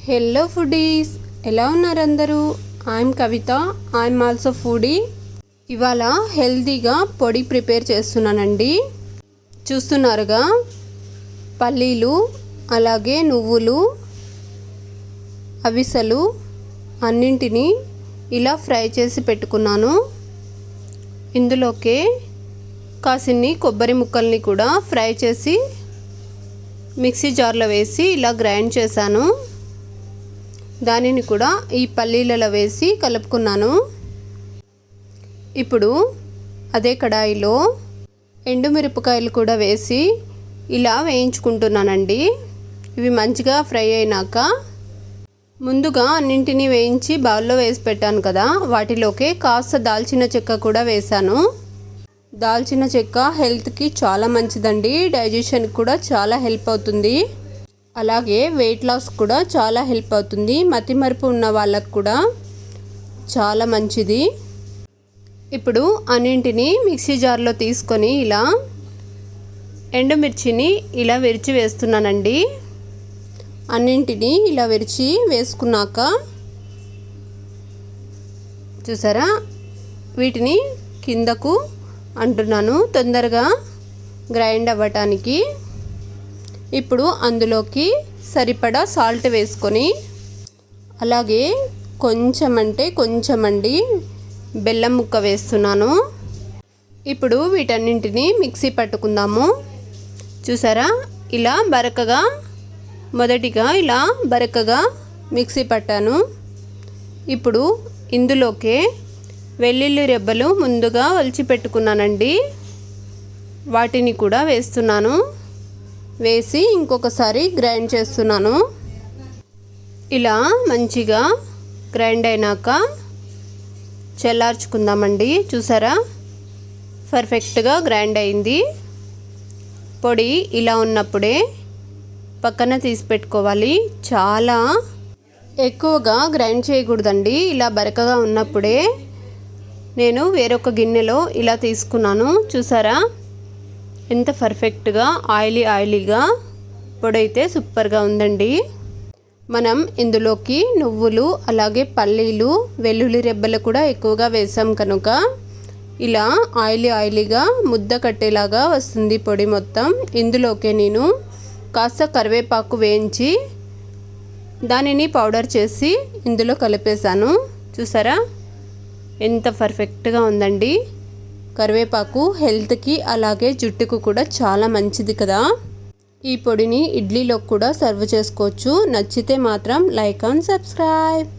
Hello foodies, ఎలా ఉన్నారు అందరూ? I'm Kavitha, I'm also foodie. ఇవాళ హెల్తీగా పొడి ప్రిపేర్ చేస్తున్నానండి. చూస్తున్నారుగా, పల్లీలు అలాగే నువ్వులు అవిసెలు అన్నింటినీ ఇలా ఫ్రై చేసి పెట్టుకున్నాను. ఇందులోకే కాసిన్ని కొబ్బరి ముక్కల్ని కూడా ఫ్రై చేసి మిక్సీ జార్లో వేసి ఇలా గ్రైండ్ చేశాను. దానిని కూడా ఈ పల్లీలలో వేసి కలుపుకున్నాను. ఇప్పుడు అదే కడాయిలో ఎండుమిరపకాయలు కూడా వేసి ఇలా వేయించుకుంటున్నానండి. ఇవి మంచిగా ఫ్రై అయినాక ముందుగా అన్నింటినీ వేయించి బౌల్లో వేసి పెట్టాను కదా, వాటిలోకే కాస్త దాల్చిన చెక్క కూడా వేశాను. దాల్చిన చెక్క హెల్త్కి చాలా మంచిదండి, డైజెషన్కి కూడా చాలా హెల్ప్ అవుతుంది. అలాగే వెయిట్ లాస్ కూడా చాలా హెల్ప్ అవుతుంది. మతిమరుపు ఉన్న వాళ్ళకు కూడా చాలా మంచిది. ఇప్పుడు అన్నింటినీ మిక్సీ జార్లో తీసుకొని ఇలా ఎండుమిర్చిని ఇలా విరిచి వేస్తున్నానండి. అన్నింటినీ ఇలా విరిచి వేసుకున్నాక చూసారా, వీటిని కిందకు అంటున్నాను తొందరగా గ్రైండ్ అవ్వటానికి. ఇప్పుడు అందులోకి సరిపడా సాల్ట్ వేసుకొని అలాగే కొంచెం అండి బెల్లం ముక్క వేస్తున్నాను. ఇప్పుడు వీటన్నింటినీ మిక్సీ పట్టుకుందాము. చూసారా, ఇలా మొదటిగా ఇలా బరకగా మిక్సీ పట్టాను. ఇప్పుడు ఇందులోకే వెల్లుల్లి రెబ్బలు ముందుగా ఒలిచి పెట్టుకున్నానండి, వాటిని కూడా వేస్తున్నాను. వేసి ఇంకొకసారి గ్రైండ్ చేస్తున్నాను. ఇలా మంచిగా గ్రైండ్ అయినాక చల్లార్చుకుందామండి. చూసారా, పర్ఫెక్ట్గా గ్రైండ్ అయింది. పొడి ఇలా ఉన్నప్పుడే పక్కన తీసి పెట్టుకోవాలి. చాలా ఎక్కువగా గ్రైండ్ చేయకూడదండి. ఇలా బరకగా ఉన్నప్పుడే నేను వేరొక గిన్నెలో ఇలా తీసుకున్నాను. చూసారా, ఎంత పర్ఫెక్ట్గా ఆయిలీగా పొడి అయితే సూపర్గా ఉందండి. మనం ఇందులోకి నువ్వులు అలాగే పల్లీలు వెల్లుల్లి రెబ్బలు కూడా ఎక్కువగా వేసాం కనుక ఇలా ఆయిలీగా ముద్ద కట్టేలాగా వస్తుంది పొడి మొత్తం. ఇందులోకే నేను కాస్త కరివేపాకు వేయించి దానిని పౌడర్ చేసి ఇందులో కలిపేశాను. చూసారా, ఎంత పర్ఫెక్ట్గా ఉందండి. కరివేపాకు హెల్త్కి అలాగే జుట్టుకు కూడా చాలా మంచిది కదా. ఈ పొడిని ఇడ్లీలో కూడా సర్వ్ చేసుకోవచ్చు. నచ్చితే మాత్రం లైక్ అండ్ సబ్స్క్రైబ్.